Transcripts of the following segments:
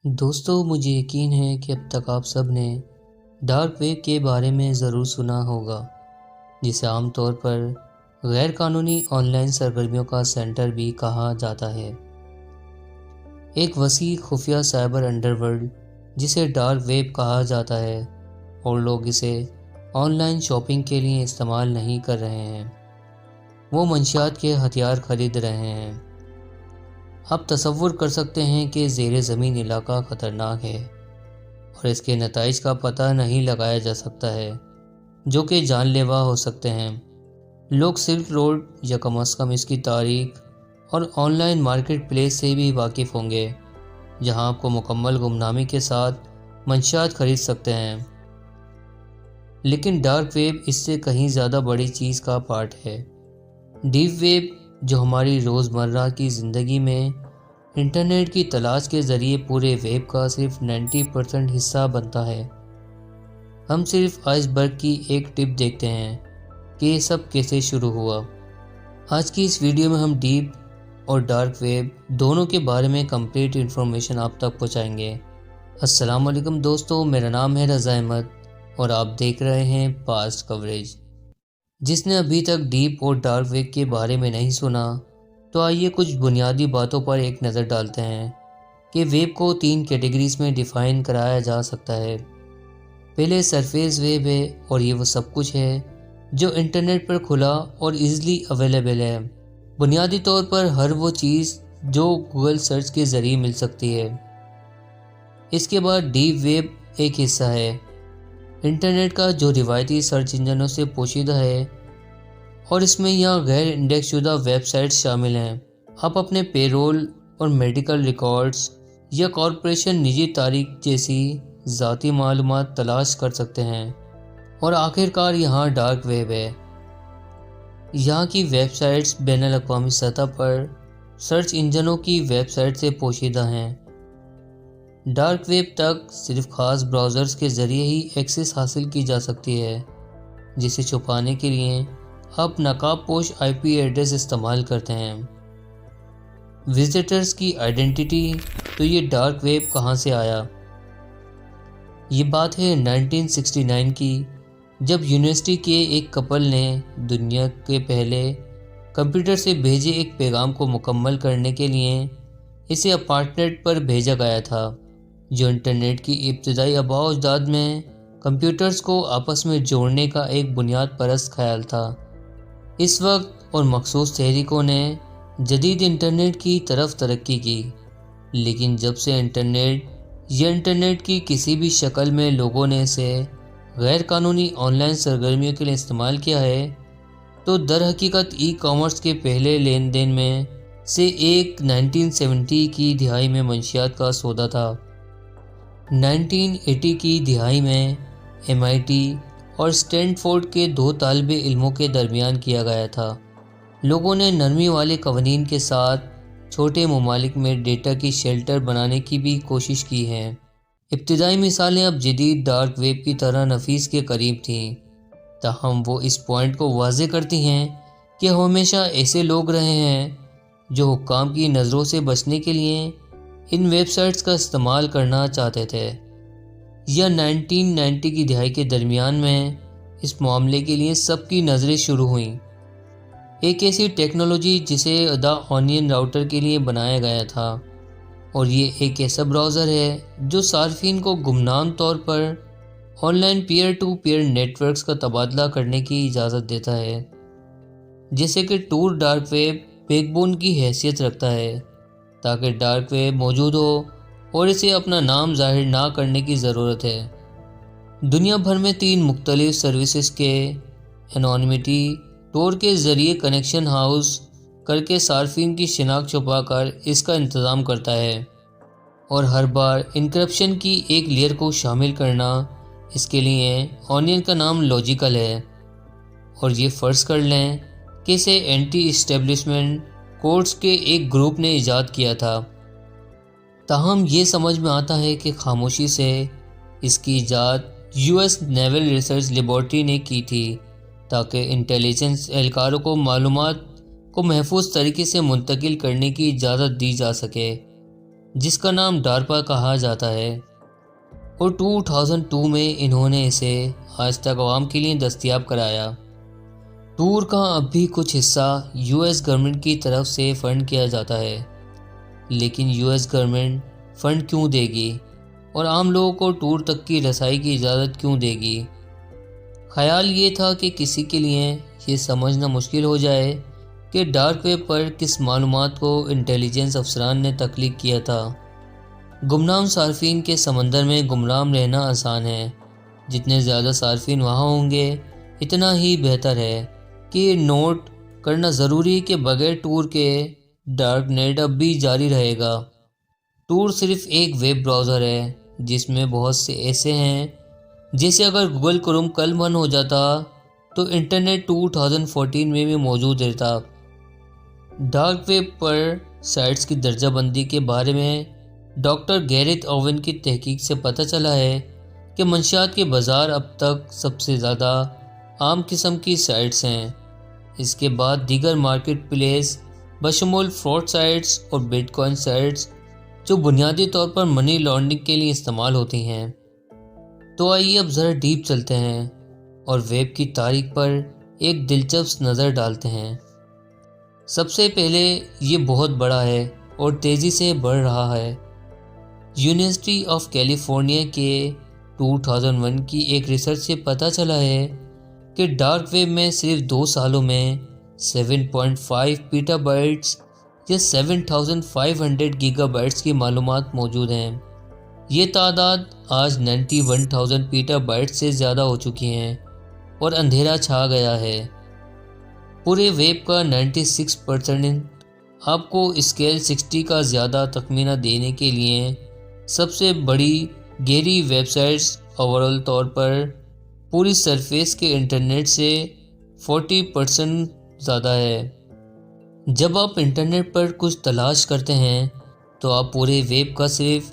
دوستو مجھے یقین ہے کہ اب تک آپ سب نے ڈارک ویب کے بارے میں ضرور سنا ہوگا، جسے عام طور پر غیر قانونی آن لائن سرگرمیوں کا سینٹر بھی کہا جاتا ہے۔ ایک وسیع خفیہ سائبر انڈر ورلڈ جسے ڈارک ویب کہا جاتا ہے، اور لوگ اسے آن لائن شاپنگ کے لیے استعمال نہیں کر رہے ہیں، وہ منشیات کے ہتھیار خرید رہے ہیں۔ آپ تصور کر سکتے ہیں کہ زیر زمین علاقہ خطرناک ہے اور اس کے نتائج کا پتہ نہیں لگایا جا سکتا ہے، جو کہ جان لیوا ہو سکتے ہیں۔ لوگ سلک روڈ یا کم از کم اس کی تاریخ اور آن لائن مارکیٹ پلیس سے بھی واقف ہوں گے، جہاں آپ کو مکمل گمنامی کے ساتھ منشیات خرید سکتے ہیں۔ لیکن ڈارک ویب اس سے کہیں زیادہ بڑی چیز کا پارٹ ہے۔ ڈیپ ویب، جو ہماری روزمرہ کی زندگی میں انٹرنیٹ کی تلاش کے ذریعے پورے ویب کا صرف 90% حصہ بنتا ہے۔ ہم صرف آئس برگ کی ایک ٹپ دیکھتے ہیں کہ یہ سب کیسے شروع ہوا۔ آج کی اس ویڈیو میں ہم ڈیپ اور ڈارک ویب دونوں کے بارے میں کمپلیٹ انفارمیشن آپ تک پہنچائیں گے۔ السلام علیکم دوستو، میرا نام ہے رضا احمد اور آپ دیکھ رہے ہیں پاسٹ کوریج۔ جس نے ابھی تک ڈیپ اور ڈارک ویب کے بارے میں نہیں سنا، تو آئیے کچھ بنیادی باتوں پر ایک نظر ڈالتے ہیں کہ ویب کو 3 کیٹیگریز میں ڈیفائن کرایا جا سکتا ہے۔ پہلے سرفیس ویب ہے، اور یہ وہ سب کچھ ہے جو انٹرنیٹ پر کھلا اور ایزلی اویلیبل ہے، بنیادی طور پر ہر وہ چیز جو گوگل سرچ کے ذریعے مل سکتی ہے۔ اس کے بعد ڈیپ ویب ایک حصہ ہے انٹرنیٹ کا جو روایتی سرچ انجنوں سے پوشیدہ ہے، اور اس میں یہاں غیر انڈیکس شدہ ویب سائٹس شامل ہیں۔ آپ اپنے پے رول اور میڈیکل ریکارڈز یا کارپوریشن نجی تاریخ جیسی ذاتی معلومات تلاش کر سکتے ہیں۔ اور آخر کار یہاں ڈارک ویب ہے۔ یہاں کی ویب سائٹس بین الاقوامی سطح پر سرچ انجنوں کی ویب سائٹ سے پوشیدہ ہیں۔ ڈارک ویب تک صرف خاص براؤزرز کے ذریعے ہی ایکسس حاصل کی جا سکتی ہے، جسے چھپانے کے لیے آپ نقاب پوش آئی پی ایڈریس استعمال کرتے ہیں۔ وزٹرز کی آئیڈینٹی، تو یہ ڈارک ویب کہاں سے آیا؟ یہ بات ہے 1969 کی، جب یونیورسٹی کے ایک کپل نے دنیا کے پہلے کمپیوٹر سے بھیجے ایک پیغام کو مکمل کرنے کے لیے اسے اپارٹمنٹ پر بھیجا گیا تھا، جو انٹرنیٹ کی ابتدائی آباء و اجداد میں کمپیوٹرز کو آپس میں جوڑنے کا ایک بنیاد پرست خیال تھا۔ اس وقت اور مخصوص تحریکوں نے جدید انٹرنیٹ کی طرف ترقی کی، لیکن جب سے انٹرنیٹ کی کسی بھی شکل میں لوگوں نے اسے غیر قانونی آن لائن سرگرمیوں کے لیے استعمال کیا ہے، تو در حقیقت ای کامرس کے پہلے لین دین میں سے ایک 1970 کی دہائی میں منشیات کا سودا تھا۔ 1980 کی دہائی میں MIT اور اسٹینڈ فورڈ کے 2 طالب علموں کے درمیان کیا گیا تھا۔ لوگوں نے نرمی والے قوانین کے ساتھ چھوٹے ممالک میں ڈیٹا کی شیلٹر بنانے کی بھی کوشش کی ہے۔ ابتدائی مثالیں اب جدید ڈارک ویب کی طرح نفیس کے قریب تھیں، تاہم وہ اس پوائنٹ کو واضح کرتی ہیں کہ ہمیشہ ایسے لوگ رہے ہیں جو حکام کی نظروں سے بچنے کے لیے ان ویب سائٹس کا استعمال کرنا چاہتے تھے، یا 1990 کی دہائی کے درمیان میں اس معاملے کے لیے سب کی نظریں شروع ہوئیں۔ ایک ایسی ٹیکنالوجی جسے دا اونین راؤٹر کے لیے بنایا گیا تھا، اور یہ ایک ایسا براؤزر ہے جو صارفین کو گمنام طور پر online peer to peer networks کا تبادلہ کرنے کی اجازت دیتا ہے، جیسے کہ Tor dark web backbone کی حیثیت رکھتا ہے، تاکہ ڈارک ویب موجود ہو اور اسے اپنا نام ظاہر نہ کرنے کی ضرورت ہے۔ دنیا بھر میں 3 مختلف سروسز کے انونیمٹی ٹور کے ذریعے کنیکشن ہاؤس کر کے صارفین کی شناخت چھپا کر اس کا انتظام کرتا ہے، اور ہر بار انکرپشن کی ایک لیئر کو شامل کرنا اس کے لیے اونین کا نام لاجیکل ہے۔ اور یہ فرض کر لیں کہ اسے اینٹی اسٹیبلشمنٹ کوڈز کے ایک گروپ نے ایجاد کیا تھا، تاہم یہ سمجھ میں آتا ہے کہ خاموشی سے اس کی ایجاد US نیول ریسرچ لیبارٹری نے کی تھی، تاکہ انٹیلیجنس اہلکاروں کو معلومات کو محفوظ طریقے سے منتقل کرنے کی اجازت دی جا سکے۔ جس کا نام ڈارپا کہا جاتا ہے، اور 2002 میں انہوں نے اسے آج تک عوام کے لیے دستیاب کرایا۔ ٹور کا اب بھی کچھ حصہ یو ایس گورنمنٹ کی طرف سے فنڈ کیا جاتا ہے، لیکن یو ایس گورنمنٹ فنڈ کیوں دے گی اور عام لوگوں کو ٹور تک کی رسائی کی اجازت کیوں دے گی؟ خیال یہ تھا کہ کسی کے لیے یہ سمجھنا مشکل ہو جائے کہ ڈارک ویب پر کس معلومات کو انٹیلیجنس افسران نے تخلیق کیا تھا۔ گمنام صارفین کے سمندر میں گمنام رہنا آسان ہے، جتنے زیادہ صارفین وہاں ہوں گے اتنا ہی بہتر ہے کہ نوٹ کرنا ضروری ہے کہ بغیر ٹور کے ڈارک نیٹ اب بھی جاری رہے گا۔ ٹور صرف ایک ویب براؤزر ہے جس میں بہت سے ایسے ہیں، جیسے اگر گوگل کروم کل بند ہو جاتا تو انٹرنیٹ 2014 میں بھی موجود رہتا۔ ڈارک ویب پر سائٹس کی درجہ بندی کے بارے میں ڈاکٹر گیرتھ اوون کی تحقیق سے پتہ چلا ہے کہ منشیات کے بازار اب تک سب سے زیادہ عام قسم کی سائٹس ہیں۔ اس کے بعد دیگر مارکیٹ پلیس بشمول فراڈ سائٹس اور بٹ کوائن سائٹس جو بنیادی طور پر منی لانڈرنگ کے لیے استعمال ہوتی ہیں۔ تو آئیے اب ذرا ڈیپ چلتے ہیں اور ویب کی تاریخ پر ایک دلچسپ نظر ڈالتے ہیں۔ سب سے پہلے یہ بہت بڑا ہے اور تیزی سے بڑھ رہا ہے۔ یونیورسٹی آف کیلیفورنیا کے 2001 کی ایک ریسرچ سے پتہ چلا ہے کہ ڈارک ویب میں صرف 2 سالوں میں 7.5 پیٹا بائٹس یا 7500 گیگا بائٹس کی معلومات موجود ہیں۔ یہ تعداد آج 91,000 پیٹا بائٹس سے زیادہ ہو چکی ہیں اور اندھیرا چھا گیا ہے۔ پورے ویب کا 96% آپ کو اسکیل 60 کا زیادہ تخمینہ دینے کے لیے سب سے بڑی گہری ویب سائٹس اوورال طور پر پوری سرفیس کے انٹرنیٹ سے 40% زیادہ ہے۔ جب آپ انٹرنیٹ پر کچھ تلاش کرتے ہیں تو آپ پورے ویب کا صرف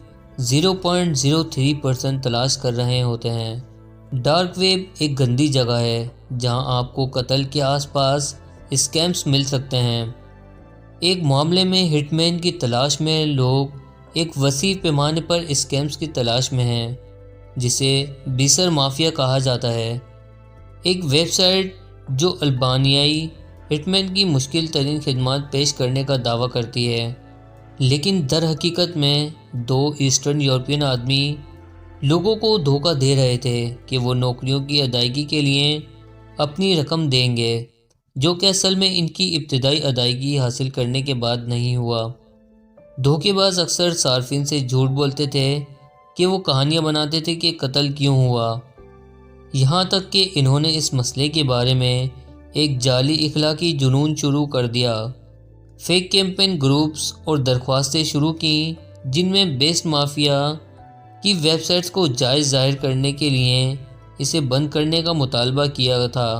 0.03% تلاش کر رہے ہوتے ہیں۔ ڈارک ویب ایک گندی جگہ ہے جہاں آپ کو قتل کے آس پاس اسکیمز مل سکتے ہیں۔ ایک معاملے میں ہٹ مین کی تلاش میں لوگ ایک وسیع پیمانے پر اسکیمز کی تلاش میں ہیں، جسے بیسر مافیا کہا جاتا ہے۔ ایک ویب سائٹ جو البانیائی ہٹ مین کی مشکل ترین خدمات پیش کرنے کا دعویٰ کرتی ہے، لیکن در حقیقت میں 2 ایسٹرن یورپین آدمی لوگوں کو دھوکہ دے رہے تھے کہ وہ نوکریوں کی ادائیگی کے لیے اپنی رقم دیں گے، جو کہ اصل میں ان کی ابتدائی ادائیگی حاصل کرنے کے بعد نہیں ہوا۔ دھوکے باز اکثر صارفین سے جھوٹ بولتے تھے کہ وہ کہانیاں بناتے تھے کہ قتل کیوں ہوا، یہاں تک کہ انہوں نے اس مسئلے کے بارے میں ایک جعلی اخلاقی جنون شروع کر دیا۔ فیک کیمپین گروپس اور درخواستیں شروع کیں جن میں بیسٹ مافیا کی ویب سائٹس کو جائز ظاہر کرنے کے لیے اسے بند کرنے کا مطالبہ کیا تھا۔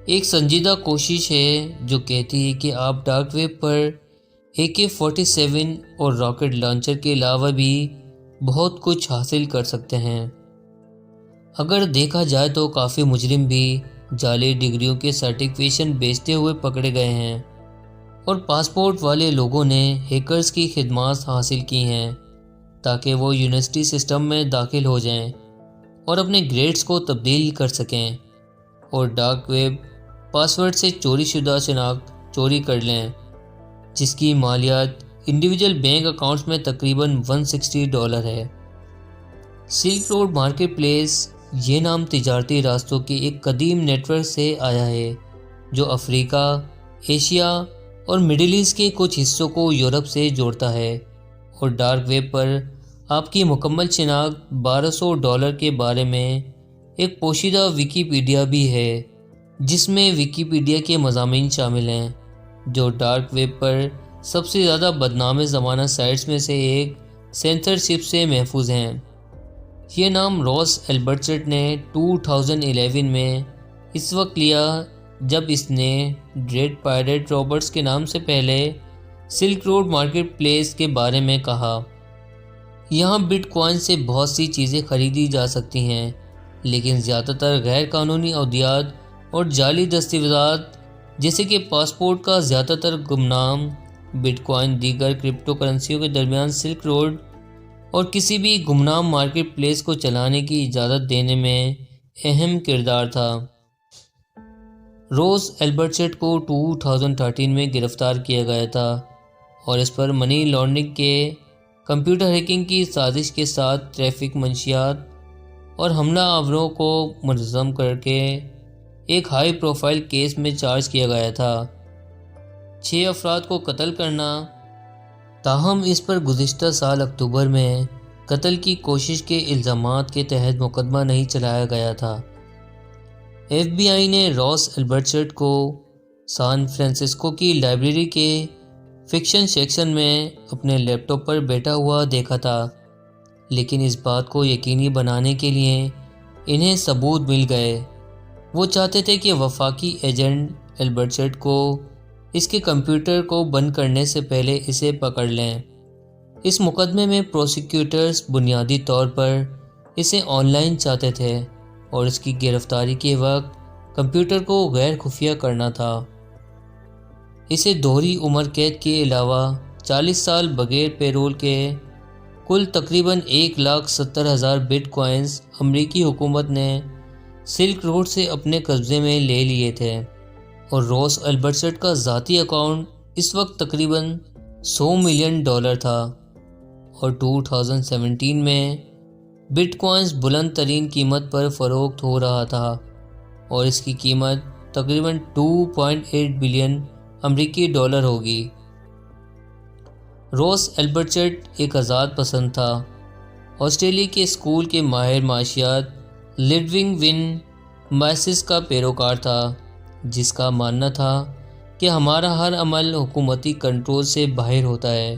ایک سنجیدہ کوشش ہے جو کہتی ہے کہ آپ ڈارک ویب پر AK-47 اور راکٹ لانچر کے علاوہ بھی بہت کچھ حاصل کر سکتے ہیں۔ اگر دیکھا جائے تو کافی مجرم بھی جعلی ڈگریوں کے سرٹیفکیشن بیچتے ہوئے پکڑے گئے ہیں، اور پاسپورٹ والے لوگوں نے ہیکرز کی خدمات حاصل کی ہیں تاکہ وہ یونیورسٹی سسٹم میں داخل ہو جائیں اور اپنے گریڈز کو تبدیل کر سکیں، اور ڈارک ویب پاسورڈ سے چوری شدہ شناخت چوری کر لیں، جس کی مالیات انڈیویجول بینک اکاؤنٹس میں تقریباً $160 ہے۔ سلک روڈ مارکیٹ پلیس یہ نام تجارتی راستوں کے ایک قدیم نیٹ ورک سے آیا ہے جو افریقہ، ایشیا اور مڈل ایسٹ کے کچھ حصوں کو یورپ سے جوڑتا ہے، اور ڈارک ویب پر آپ کی مکمل شناخت $1200 کے بارے میں ایک پوشیدہ ویکیپیڈیا بھی ہے، جس میں ویکیپیڈیا کے مضامین شامل ہیں، جو ڈارک ویب پر سب سے زیادہ بدنام زمانہ سائٹس میں سے ایک سینسرشپ سے محفوظ ہیں۔ یہ نام روس البرٹسٹ نے 2011 میں اس وقت لیا جب اس نے ڈریڈ پائریٹ رابرٹس کے نام سے پہلے سلک روڈ مارکیٹ پلیس کے بارے میں کہا۔ یہاں بٹ کوائن سے بہت سی چیزیں خریدی جا سکتی ہیں، لیکن زیادہ تر غیر قانونی عدیات اور جعلی دستاویزات جیسے کہ پاسپورٹ کا زیادہ تر گمنام بٹ کوائن دیگر کرپٹو کرنسیوں کے درمیان سلک روڈ اور کسی بھی گمنام مارکیٹ پلیس کو چلانے کی اجازت دینے میں اہم کردار تھا۔ روز البرچٹ کو 2013 میں گرفتار کیا گیا تھا اور اس پر منی لانڈرنگ کے، کمپیوٹر ہیکنگ کی سازش کے ساتھ ٹریفک منشیات اور حملہ آوروں کو منظم کر کے ایک ہائی پروفائل کیس میں چارج کیا گیا تھا، 6 افراد کو قتل کرنا۔ تاہم اس پر گزشتہ سال اکتوبر میں قتل کی کوشش کے الزامات کے تحت مقدمہ نہیں چلایا گیا تھا۔ ایف بی آئی نے روس البرچٹ کو سان فرانسسکو کی لائبریری کے فکشن سیکشن میں اپنے لیپ ٹاپ پر بیٹھا ہوا دیکھا تھا، لیکن اس بات کو یقینی بنانے کے لیے انہیں ثبوت مل گئے۔ وہ چاہتے تھے کہ وفاقی ایجنٹ البرچٹ کو اس کے کمپیوٹر کو بند کرنے سے پہلے اسے پکڑ لیں۔ اس مقدمے میں پروسیکیوٹرز بنیادی طور پر اسے آن لائن چاہتے تھے اور اس کی گرفتاری کے وقت کمپیوٹر کو غیر خفیہ کرنا تھا۔ اسے دوہری عمر قید کے علاوہ 40 سال بغیر پیرول کے کل تقریباً 1,70,000 بٹ کوائنز امریکی حکومت نے سلک روڈ سے اپنے قبضے میں لے لیے تھے، اور روس البرچٹ کا ذاتی اکاؤنٹ اس وقت تقریباً $100 ملین تھا، اور 2017 میں بٹ کوائنز بلند ترین قیمت پر فروخت ہو رہا تھا اور اس کی قیمت تقریباً 2.8 بلین امریکی ڈالر ہوگی۔ روس البرچٹ ایک آزاد پسند تھا۔ آسٹریلیا کے اسکول کے ماہر معاشیات لیڈونگ ون مائسس کا پیروکار تھا، جس کا ماننا تھا کہ ہمارا ہر عمل حکومتی کنٹرول سے باہر ہوتا ہے،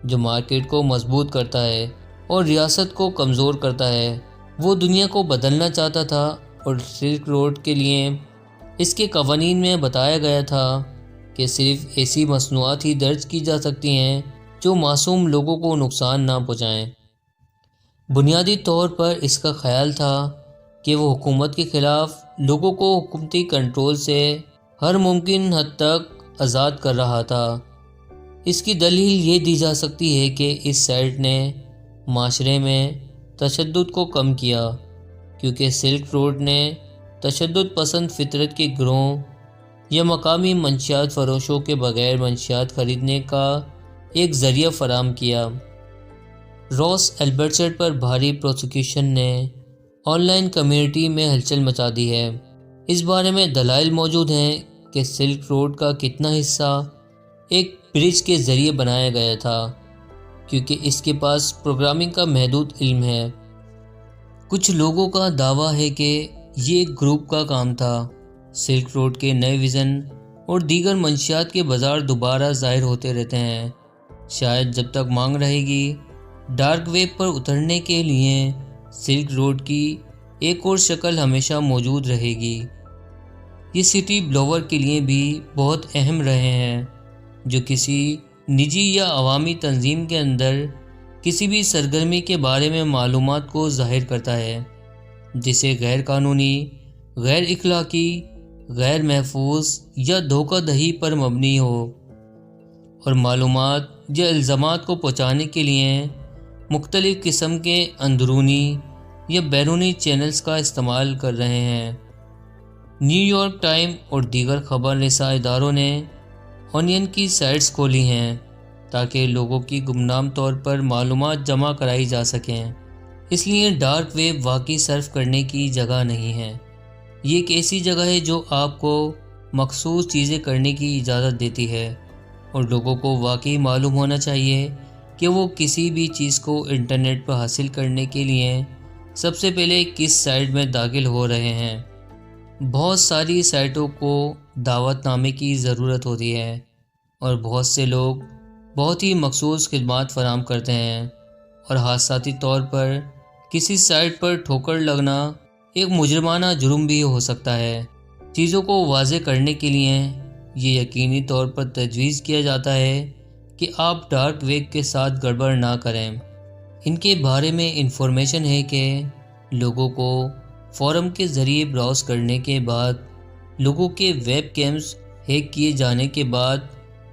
جو مارکیٹ کو مضبوط کرتا ہے اور ریاست کو کمزور کرتا ہے۔ وہ دنیا کو بدلنا چاہتا تھا، اور سلک روڈ کے لیے اس کے قوانین میں بتایا گیا تھا کہ صرف ایسی مصنوعات ہی درج کی جا سکتی ہیں جو معصوم لوگوں کو نقصان نہ پہنچائیں۔ بنیادی طور پر اس کا خیال تھا کہ وہ حکومت کے خلاف لوگوں کو حکومتی کنٹرول سے ہر ممکن حد تک آزاد کر رہا تھا۔ اس کی دلیل یہ دی جا سکتی ہے کہ اس سائٹ نے معاشرے میں تشدد کو کم کیا، کیونکہ سلک روڈ نے تشدد پسند فطرت کے گروہوں یا مقامی منشیات فروشوں کے بغیر منشیات خریدنے کا ایک ذریعہ فراہم کیا۔ روس البرچٹ پر بھاری پروسیکیوشن نے آن لائن کمیونٹی میں ہلچل مچا دی ہے۔ اس بارے میں دلائل موجود ہیں کہ سلک روڈ کا کتنا حصہ ایک برج کے ذریعے بنایا گیا تھا، کیونکہ اس کے پاس پروگرامنگ کا محدود علم ہے۔ کچھ لوگوں کا دعویٰ ہے کہ یہ ایک گروپ کا کام تھا۔ سلک روڈ کے نئے ویژن اور دیگر منشیات کے بازار دوبارہ ظاہر ہوتے رہتے ہیں۔ شاید جب تک مانگ رہے گی، ڈارک ویب پر اترنے کے لیے سلک روڈ کی ایک اور شکل ہمیشہ موجود رہے گی۔ یہ سٹی بلوور کے لیے بھی بہت اہم رہے ہیں، جو کسی نجی یا عوامی تنظیم کے اندر کسی بھی سرگرمی کے بارے میں معلومات کو ظاہر کرتا ہے، جسے غیر قانونی، غیر اخلاقی، غیر محفوظ یا دھوکہ دہی پر مبنی ہو، اور معلومات یا الزامات کو پہنچانے کے لیے مختلف قسم کے اندرونی یا بیرونی چینلز کا استعمال کر رہے ہیں۔ نیو یارک ٹائم اور دیگر خبر رساں اداروں نے اونین کی سائٹس کھولی ہیں تاکہ لوگوں کی گمنام طور پر معلومات جمع کرائی جا سکیں۔ اس لیے ڈارک ویب واقعی صرف کرنے کی جگہ نہیں ہے۔ یہ ایک ایسی جگہ ہے جو آپ کو مخصوص چیزیں کرنے کی اجازت دیتی ہے، اور لوگوں کو واقعی معلوم ہونا چاہیے کہ وہ کسی بھی چیز کو انٹرنیٹ پر حاصل کرنے کے لیے سب سے پہلے کس سائٹ میں داخل ہو رہے ہیں۔ بہت ساری سائٹوں کو دعوت نامے کی ضرورت ہوتی ہے، اور بہت سے لوگ بہت ہی مخصوص خدمات فراہم کرتے ہیں، اور حادثاتی طور پر کسی سائٹ پر ٹھوکر لگنا ایک مجرمانہ جرم بھی ہو سکتا ہے۔ چیزوں کو واضح کرنے کے لیے یہ یقینی طور پر تجویز کیا جاتا ہے کہ آپ ڈارک ویب کے ساتھ گڑبڑ نہ کریں۔ ان کے بارے میں انفارمیشن ہے کہ لوگوں کو فورم کے ذریعے براؤز کرنے کے بعد، لوگوں کے ویب کیمز ہیک کیے جانے کے بعد